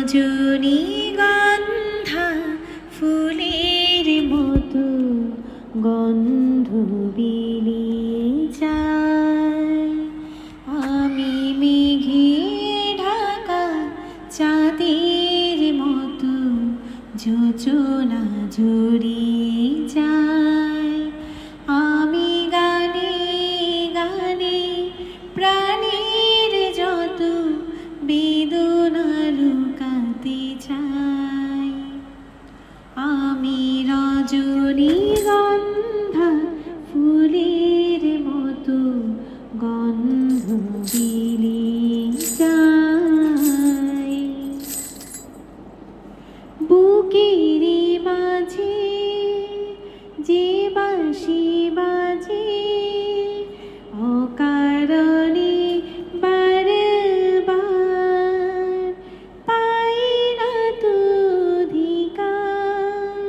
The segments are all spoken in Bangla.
রজনীগন্ধা ফুলের মতো গন্ধ বিলিয়ে যায়। আমি মেঘে ঢাকা চাঁদের মতো যোজনা জড়িয়ে যায়। আমি গানে গানে প্রাণের যত বেদনা লুকাতে চাই। আমি রজনীগন্ধা ফুলের মতো গন্ধ বিলিয়ে যাই। বুকের মাঝে যে বাঁশি বাজে অকারণে বারবার, পাই না তো অধিকার।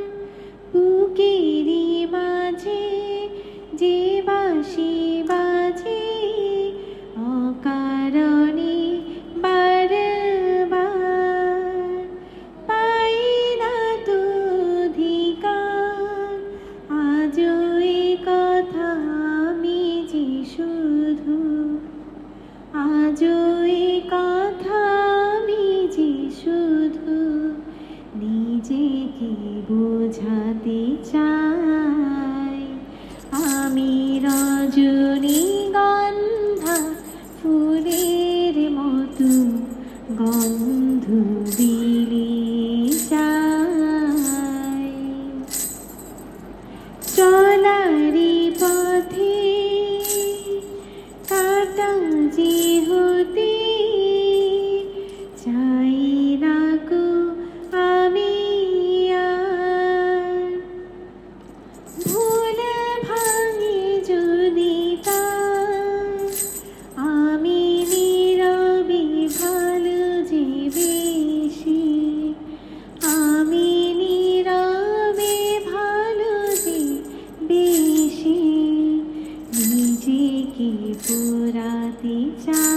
বুকের মাঝে যে বাঁশি বাজে অকারণে বারবার, পাই না তো অধিকার। আজও এ কথা আমি যে শুধু, আজও এ কথা আমি যে শুধু নিজেকে বোঝাতে চাই। আমি রজনীগন্ধা ফুলের মতো গন্ধ বিলিয়ে যাই। চলারি পথে কাটা যে হতে চাই না গো আমি আর। ভুল ভাঙে যদি তার, আমি নীরবে ভালো যে বেশি। আমি নীরবে ভালো যে বেশি, নিজেকে পোড়াতে চাই।